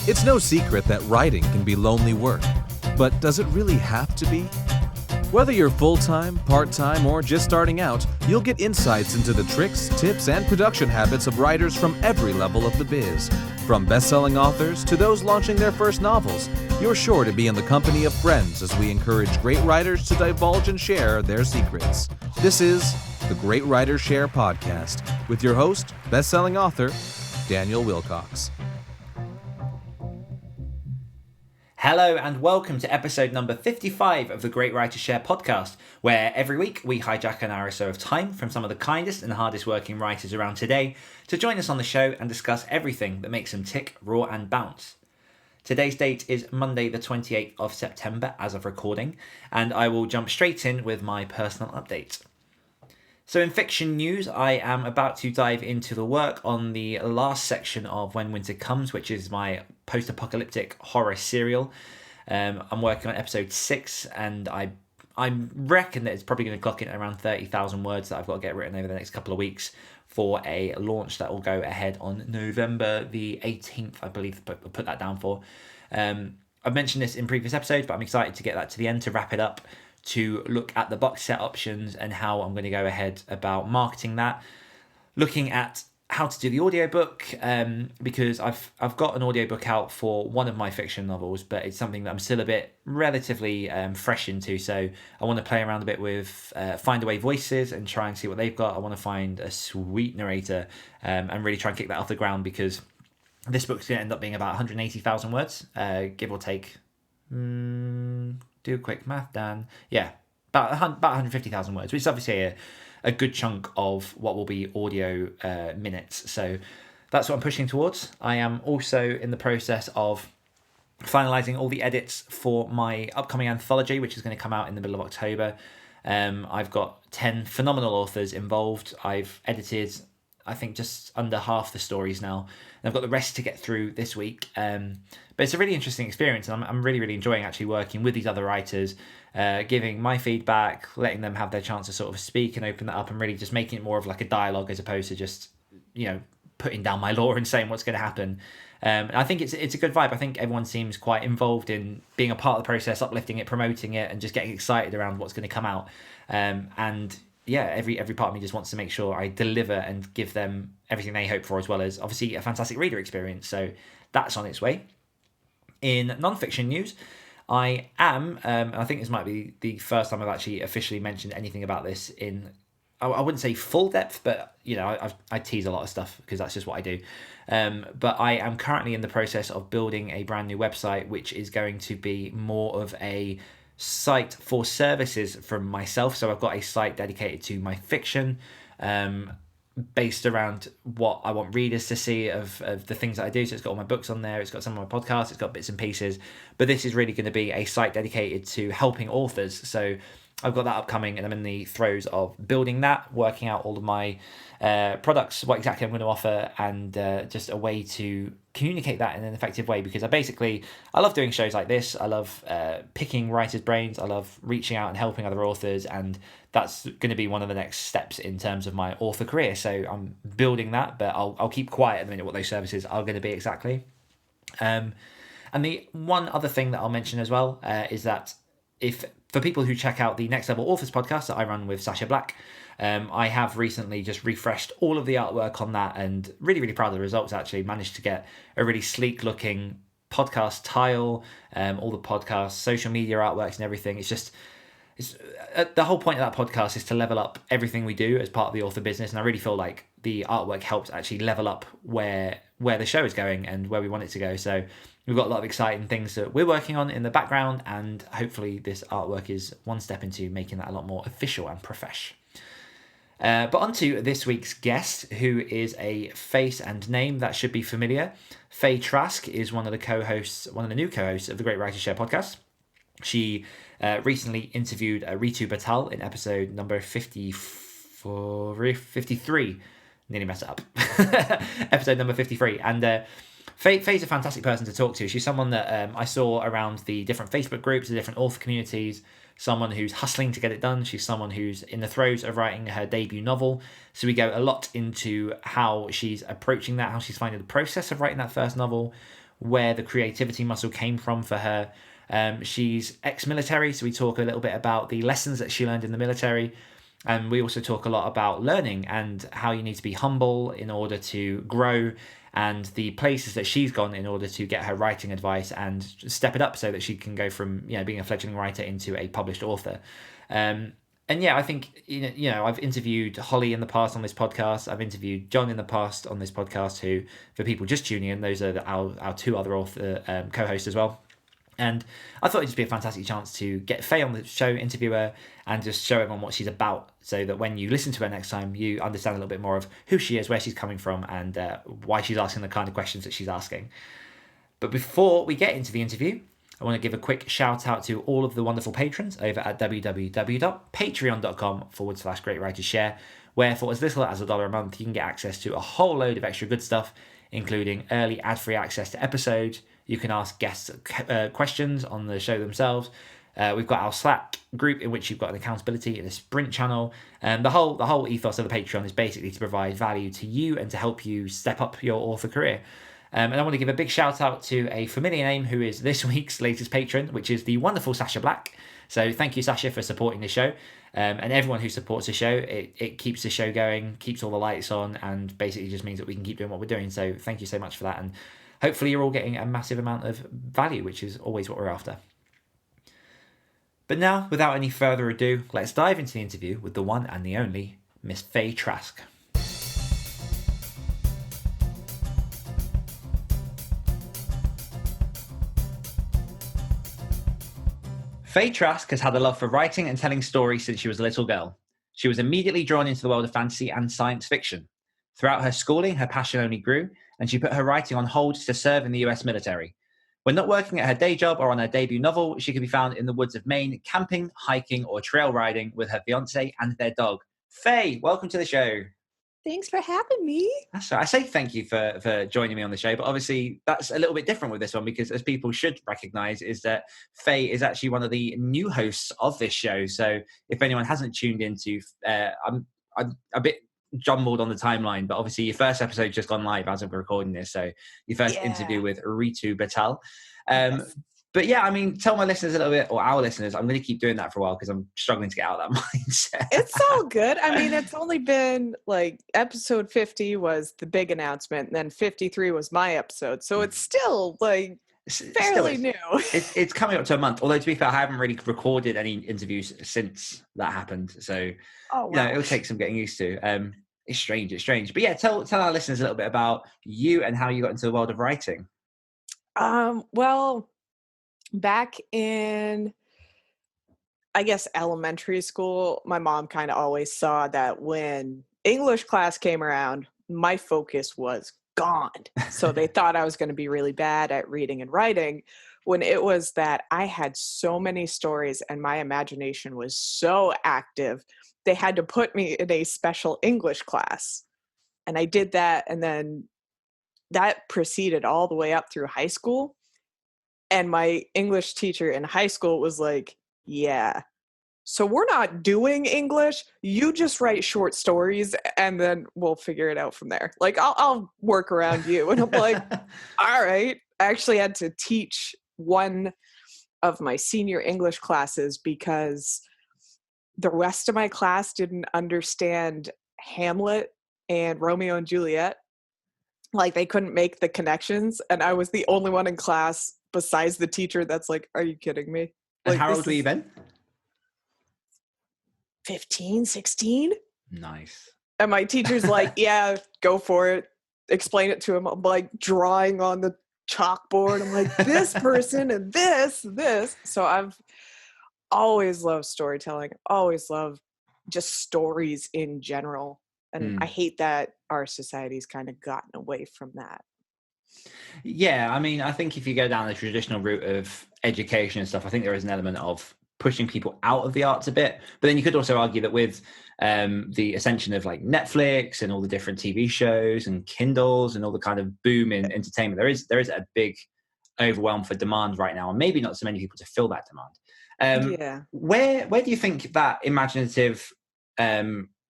It's no secret that writing can be lonely work, but does it really have to be? Whether you're full-time, part-time, or just starting out, you'll get insights into the tricks, tips, and production habits of writers from every level of the biz. From best-selling authors to those launching their first novels, you're sure to be in the company of friends as we encourage great writers to divulge and share their secrets. This is the Great Writers Share podcast with your host, best-selling author, Daniel Wilcox. Hello and welcome to episode number 55 of the Great Writers Share podcast, where every week we hijack an hour or so of time from some of the kindest and hardest working writers around today to join us on the show and discuss everything that makes them tick, roar and bounce. Today's date is Monday the 28th of September as of recording, and I will jump straight in with my personal update. So in fiction news, I am about to dive into the work on the last section of When Winter Comes, which is my post-apocalyptic horror serial. I'm working on episode 6, and I reckon that it's probably going to clock in at around 30,000 words that I've got to get written over the next couple of weeks for a launch that will go ahead on November the 18th, I believe, I'll put that down for. I've mentioned this in previous episodes, but I'm excited to get that to the end to wrap it up, to look at the box set options and how I'm going to go ahead about marketing that. Looking at how to do the audiobook, because I've got an audiobook out for one of my fiction novels, but it's something that I'm still a bit relatively fresh into. So I want to play around a bit with Find Away Voices and try and see what they've got. I want to find a sweet narrator and really try and kick that off the ground, because this book's going to end up being about 180,000 words, give or take. Do quick math, Dan. Yeah, about 150,000 words, which is obviously a good chunk of what will be audio minutes. So that's what I'm pushing towards. I am also in the process of finalising all the edits for my upcoming anthology, which is going to come out in the middle of October. I've got 10 phenomenal authors involved. I've edited, I think, just under half the stories now, and I've got the rest to get through this week. But it's a really interesting experience, and I'm really, really enjoying actually working with these other writers, giving my feedback, letting them have their chance to sort of speak and open that up, and really just making it more of like a dialogue as opposed to just, putting down my law and saying what's going to happen. And I think it's a good vibe. I think everyone seems quite involved in being a part of the process, uplifting it, promoting it, and just getting excited around what's going to come out. And yeah, every part of me just wants to make sure I deliver and give them everything they hope for, as well as obviously a fantastic reader experience. So that's on its way. In non-fiction news, I am, I think this might be the first time I've actually officially mentioned anything about this in, I wouldn't say full depth, but I tease a lot of stuff because that's just what I do. But I am currently in the process of building a brand new website, which is going to be more of a site for services from myself. So I've got a site dedicated to my fiction, based around what I want readers to see of the things that I do. So it's got all my books on there, it's got some of my podcasts, it's got bits and pieces, but this is really going to be a site dedicated to helping authors. So I've got that upcoming, and I'm in the throes of building that, working out all of my products, what exactly I'm going to offer, and just a way to communicate that in an effective way, because I love doing shows like this. I love picking writers' brains. I love reaching out and helping other authors, and that's going to be one of the next steps in terms of my author career. So I'm building that, but I'll keep quiet at the minute what those services are going to be exactly. And the one other thing that I'll mention as well is that for people who check out the Next Level Authors podcast that I run with Sasha Black, I have recently just refreshed all of the artwork on that, and really, really proud of the results. Actually managed to get a really sleek looking podcast tile, all the podcast social media artworks and everything. It's the whole point of that podcast is to level up everything we do as part of the author business, and I really feel like the artwork helps actually level up where the show is going and where we want it to go. So we've got a lot of exciting things that we're working on in the background, and hopefully this artwork is one step into making that a lot more official and profesh. But on to this week's guest, who is a face and name that should be familiar. Faye Trask is one of the new co-hosts of the Great Writers Share podcast. She recently interviewed Ritu Batal in episode number 53. Nearly messed it up. Episode number 53. And Faye's a fantastic person to talk to. She's someone that I saw around the different Facebook groups, the different author communities, someone who's hustling to get it done. She's someone who's in the throes of writing her debut novel. So we go a lot into how she's approaching that, how she's finding the process of writing that first novel, where the creativity muscle came from for her. She's ex-military, so we talk a little bit about the lessons that she learned in the military. And we also talk a lot about learning and how you need to be humble in order to grow, and the places that she's gone in order to get her writing advice and step it up so that she can go from being a fledgling writer into a published author. And yeah, I think I've interviewed Holly in the past on this podcast. I've interviewed John in the past on this podcast. Who, for people just tuning in, those are our two other author co-hosts as well. And I thought it'd just be a fantastic chance to get Faye on the show, interview her, and just show everyone what she's about, so that when you listen to her next time, you understand a little bit more of who she is, where she's coming from, and why she's asking the kind of questions that she's asking. But before we get into the interview, I want to give a quick shout out to all of the wonderful patrons over at www.patreon.com/greatwritershare, where for as little as $1 a month, you can get access to a whole load of extra good stuff, including early ad-free access to episodes. You can ask guests questions on the show themselves. We've got our Slack group in which you've got an accountability and a sprint channel. The whole ethos of the Patreon is basically to provide value to you and to help you step up your author career. And I want to give a big shout out to a familiar name who is this week's latest patron, which is the wonderful Sasha Black. So thank you, Sasha, for supporting the show. And everyone who supports the show, it keeps the show going, keeps all the lights on, and basically just means that we can keep doing what we're doing. So thank you so much for that. And hopefully you're all getting a massive amount of value, which is always what we're after. But now, without any further ado, let's dive into the interview with the one and the only Miss Faye Trask. Faye Trask has had a love for writing and telling stories since she was a little girl. She was immediately drawn into the world of fantasy and science fiction. Throughout her schooling, her passion only grew, and she put her writing on hold to serve in the US military. When not working at her day job or on her debut novel, she can be found in the woods of Maine, camping, hiking, or trail riding with her fiancé and their dog. Faye, welcome to the show. Thanks for having me. That's right. I say thank you for joining me on the show, but obviously that's a little bit different with this one because, as people should recognise, is that Faye is actually one of the new hosts of this show. So if anyone hasn't tuned into, I'm a bit jumbled on the timeline, but obviously your first episode just gone live as of recording this. So your first interview with Ritu Batal. Yes. But yeah, I mean, tell my listeners a little bit, or our listeners, I'm going to keep doing that for a while because I'm struggling to get out of that mindset. It's all good. I mean, it's only been like episode 50 was the big announcement, and then 53 was my episode. So it's still like fairly new. It's coming up to a month. Although, to be fair, I haven't really recorded any interviews since that happened. So, it'll take some getting used to. It's strange. But yeah, tell our listeners a little bit about you and how you got into the world of writing. Well, back in, I guess, elementary school, my mom kind of always saw that when English class came around, my focus was gone. So they thought I was going to be really bad at reading and writing, when it was that I had so many stories and my imagination was so active, they had to put me in a special English class. And I did that, and then that proceeded all the way up through high school. And my English teacher in high school was like, yeah, so we're not doing English. You just write short stories and then we'll figure it out from there. Like, I'll work around you. And I'm like, all right. I actually had to teach one of my senior English classes because the rest of my class didn't understand Hamlet and Romeo and Juliet. Like, they couldn't make the connections. And I was the only one in class besides the teacher that's like, are you kidding me? And like, how old were you then? 15, 16. Nice. And my teacher's like, yeah, go for it. Explain it to him. I'm like drawing on the chalkboard. I'm like, this person and this. So I've always loved storytelling. Always loved just stories in general. And I hate that our society's kind of gotten away from that. Yeah, I mean, I think if you go down the traditional route of education and stuff, I think there is an element of pushing people out of the arts a bit. But then you could also argue that with the ascension of like Netflix and all the different TV shows and Kindles and all the kind of boom in entertainment, there is a big overwhelm for demand right now, and maybe not so many people to fill that demand. Where do you think that imaginative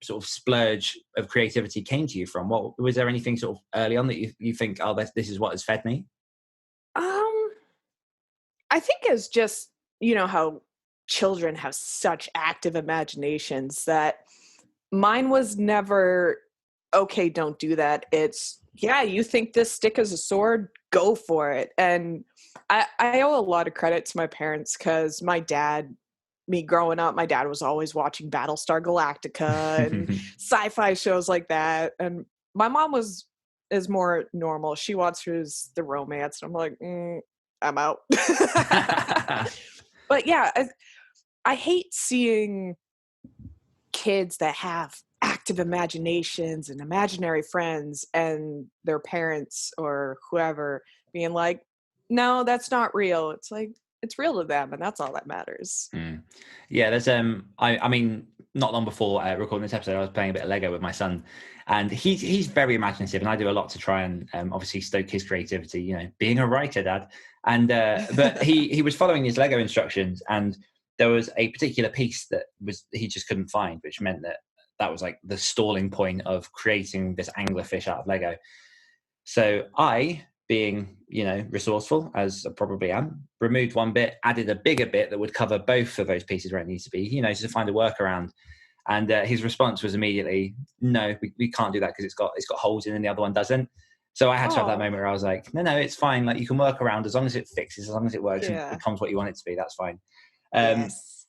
sort of splurge of creativity came to you from? What was there anything sort of early on that you think, oh, this is what has fed me? I think it's just, how children have such active imaginations that mine was never, okay, don't do that. It's, yeah, you think this stick is a sword, go for it. And I owe a lot of credit to my parents because me growing up, my dad was always watching Battlestar Galactica and sci-fi shows like that. And my mom is more normal. She watches the romance, and I'm like, I'm out. But yeah, I hate seeing kids that have active imaginations and imaginary friends and their parents or whoever being like, no, that's not real. It's like, it's real to them, and that's all that matters. Yeah, there's I mean, not long before recording this episode, I was playing a bit of Lego with my son, and he's very imaginative, and I do a lot to try and obviously stoke his creativity. Being a writer, Dad, and but he was following his Lego instructions, and there was a particular piece that he just couldn't find, which meant that was like the stalling point of creating this anglerfish out of Lego. So I, being, resourceful, as I probably am, removed one bit, added a bigger bit that would cover both of those pieces where it needs to be, to find a workaround. And his response was immediately, no, we can't do that because it's got holes in and the other one doesn't. So I had to have that moment where I was like, no, it's fine. Like, you can work around as long as it fixes, as long as it works and becomes what you want it to be. That's fine. Yes.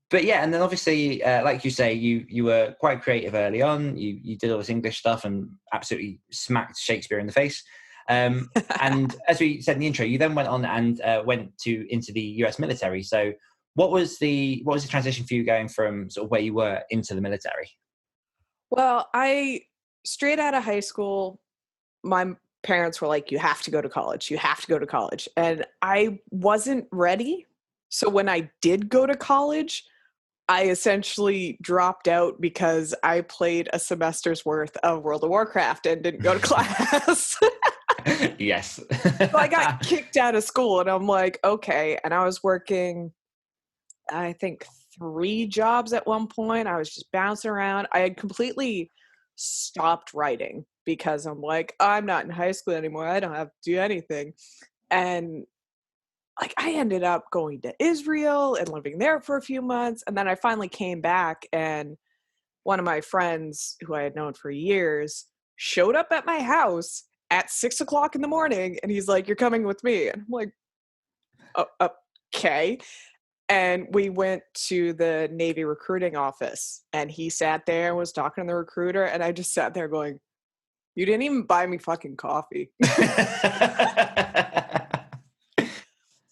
But yeah, and then obviously, like you say, you were quite creative early on. You did all this English stuff and absolutely smacked Shakespeare in the face. And as we said in the intro, you then went on and went into the US military. So what was the transition for you going from sort of where you were into the military? Well, straight out of high school, my parents were like, you have to go to college. You have to go to college. And I wasn't ready. So when I did go to college, I essentially dropped out because I played a semester's worth of World of Warcraft and didn't go to class. Yes. So I got kicked out of school, and I'm like, okay. And I was working, I think, 3 jobs at one point. I was just bouncing around. I had completely stopped writing because I'm like, I'm not in high school anymore. I don't have to do anything. And like, I ended up going to Israel and living there for a few months. And then I finally came back, and one of my friends who I had known for years showed up at my house at 6:00 in the morning. And he's like, you're coming with me. And I'm like, okay. And we went to the Navy recruiting office, and he sat there and was talking to the recruiter. And I just sat there going, you didn't even buy me fucking coffee.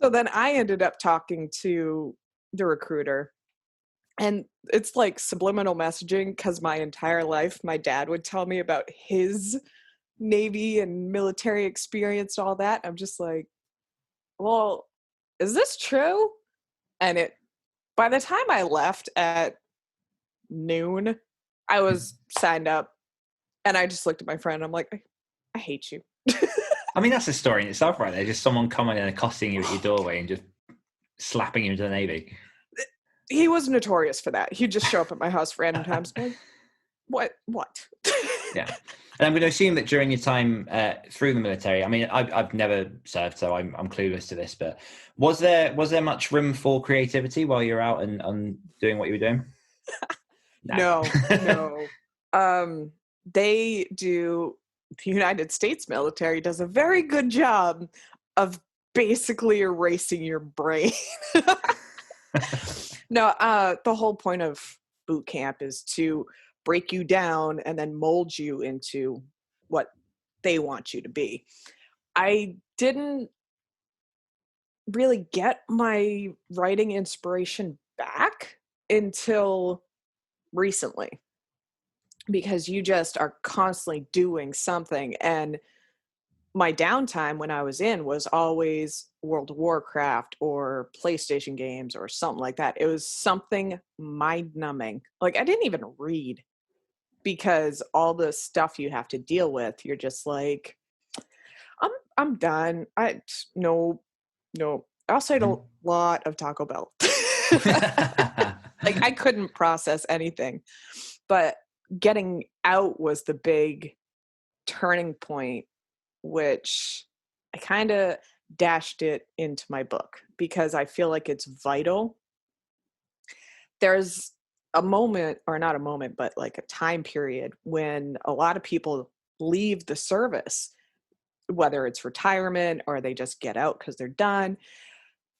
So then I ended up talking to the recruiter, and it's like subliminal messaging because my entire life, my dad would tell me about his Navy and military experience and all that. I'm just like, well, is this true? And by the time I left at noon, I was signed up, and I just looked at my friend. I'm like, I hate you. I mean, that's a story in itself, right there. Just someone coming and accosting you at your doorway and just slapping you into the Navy. He was notorious for that. He'd just show up at my house random times. Like, what? Yeah. And I'm going to assume that during your time through the military, I mean, I've never served, so I'm clueless to this, but was there much room for creativity while you're out and doing what you were doing? No. The United States military does a very good job of basically erasing your brain. No, the whole point of boot camp is to break you down and then mold you into what they want you to be. I didn't really get my writing inspiration back until recently, because you just are constantly doing something. And my downtime when I was in was always World of Warcraft or PlayStation games or something like that. It was something mind numbing. Like, I didn't even read because all the stuff you have to deal with, you're just like, I'm done. No. I also ate a lot of Taco Bell. Like, I couldn't process anything. But getting out was the big turning point, which I kind of dashed it into my book because I feel like it's vital. There's a moment, or not a moment, but like a time period when a lot of people leave the service, whether it's retirement or they just get out because they're done,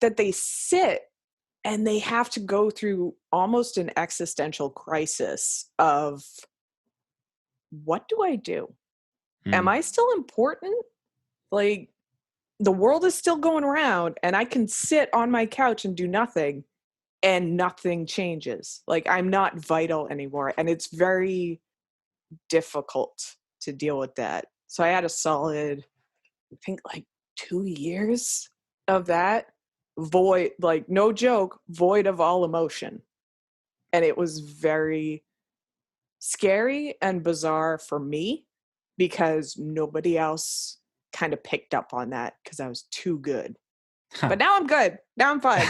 that they sit and they have to go through almost an existential crisis of, what do I do? Am I still important? Like, the world is still going around and I can sit on my couch and do nothing and nothing changes. Like, I'm not vital anymore. And it's very difficult to deal with that. So I had a solid, I think, like 2 years of that void, like, no joke, void of all emotion. And it was very scary and bizarre for me because nobody else kind of picked up on that because I was too good. But now I'm good. Now I'm fine.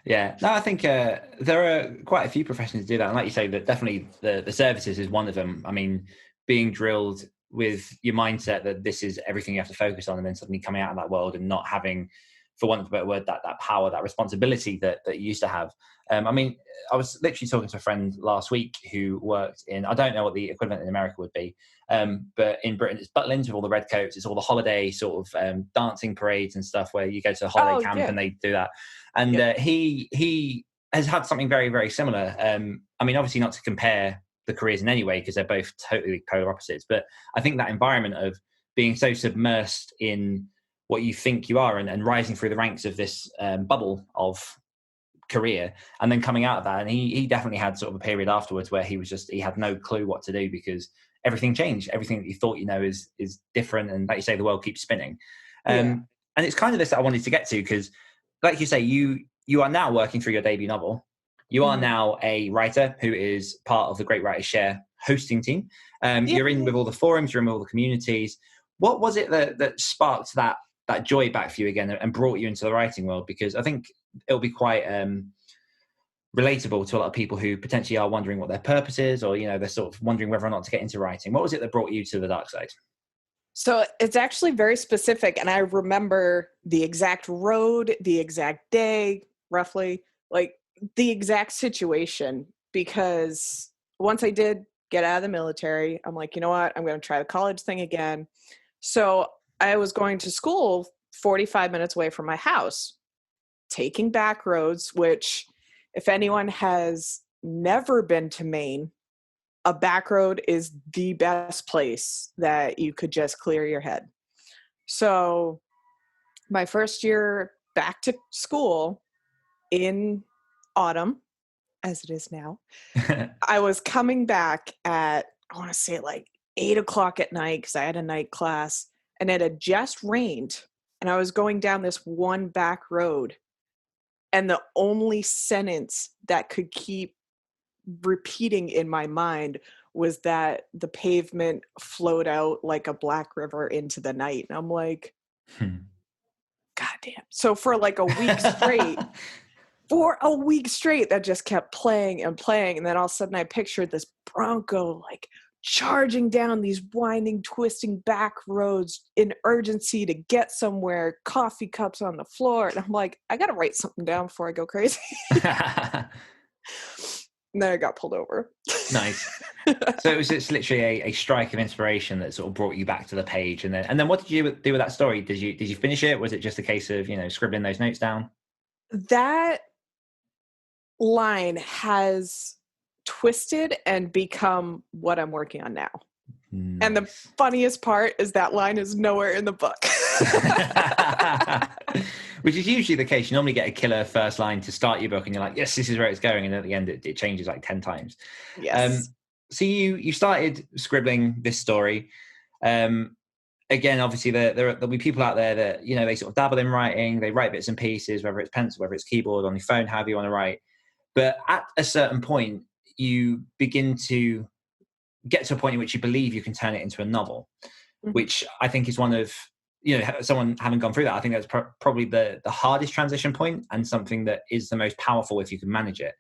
Yeah. No, I think there are quite a few professions that do that. And like you say, that definitely the services is one of them. I mean, being drilled with your mindset that this is everything you have to focus on, and then suddenly coming out of that world and not having, for want of a better word, that power, that responsibility that you used to have. I mean, I was literally talking to a friend last week who worked in, I don't know what the equivalent in America would be, but in Britain, it's Butlins with all the red coats. It's all the holiday sort of dancing parades and stuff where you go to a holiday camp and they do that. And he has had something very, very similar. I mean, obviously not to compare the careers in any way because they're both totally polar opposites, but I think that environment of being so submersed in what you think you are and rising through the ranks of this bubble of career and then coming out of that, and he definitely had sort of a period afterwards where he had no clue what to do because everything changed. Everything that you thought is different, and like you say, the world keeps spinning. And it's kind of this that I wanted to get to because, like you say, you are now working through your debut novel. You are now a writer who is part of the Great Writers Share hosting team. You're in with all the forums, you're in with all the communities. What was it that sparked that joy back for you again and brought you into the writing world? Because I think it'll be quite relatable to a lot of people who potentially are wondering what their purpose is, or they're sort of wondering whether or not to get into writing. What was it that brought you to the dark side? So it's actually very specific, and I remember the exact road, the exact day, roughly, like the exact situation, because once I did get out of the military, I'm like, you know what, I'm going to try the college thing again. So I was going to school 45 minutes away from my house, taking back roads, which, if anyone has never been to Maine, a back road is the best place that you could just clear your head. So my first year back to school in autumn, as it is now, I was coming back at, I want to say like 8:00 at night because I had a night class, and it had just rained, and I was going down this one back road, and the only sentence that could keep repeating in my mind was that the pavement flowed out like a black river into the night. And I'm like, God damn. So for like a week straight, that just kept playing and playing. And then all of a sudden I pictured this Bronco like charging down these winding, twisting back roads in urgency to get somewhere, coffee cups on the floor. And I'm like, I got to write something down before I go crazy. And then I got pulled over. Nice. So it's literally a strike of inspiration that sort of brought you back to the page. And then what did you do with that story? Did you finish it? Was it just a case of, scribbling those notes down? That line has twisted and become what I'm working on now. Nice. And the funniest part is that line is nowhere in the book. Which is usually the case. You normally get a killer first line to start your book and you're like, yes, this is where it's going. And at the end, it changes like 10 times. Yes. So you started scribbling this story. Again, obviously there'll be people out there that, they sort of dabble in writing. They write bits and pieces, whether it's pencil, whether it's keyboard, on your phone, however you want to write. But at a certain point, you begin to get to a point in which you believe you can turn it into a novel, which I think is one of, someone having gone through that, I think that's probably the hardest transition point and something that is the most powerful if you can manage it.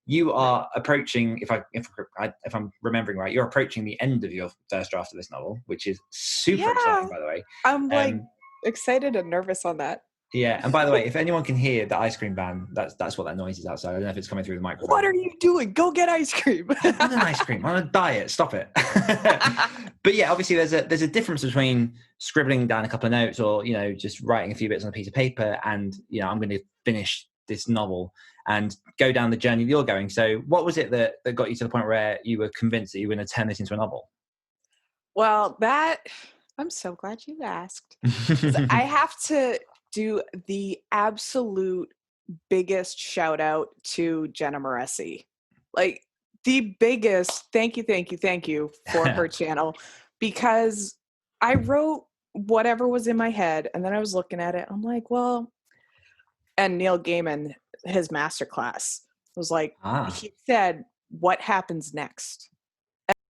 You are approaching, if I'm remembering right, you're approaching the end of your first draft of this novel, which is super exciting, by the way. I'm like excited and nervous on that. Yeah, and by the way, if anyone can hear the ice cream van, that's what that noise is outside. I don't know if it's coming through the microphone. What are you doing? Go get ice cream. I don't want an ice cream. I'm on a diet. Stop it. But yeah, obviously there's a difference between scribbling down a couple of notes or, just writing a few bits on a piece of paper and, I'm going to finish this novel and go down the journey that you're going. So what was it that got you to the point where you were convinced that you were going to turn this into a novel? Well, I'm so glad you asked. I have to do the absolute biggest shout out to Jenna Moresi. Like the biggest thank you for her channel, because I wrote whatever was in my head and then I was looking at it. I'm like, well, and Neil Gaiman, his masterclass was like, he said, what happens next?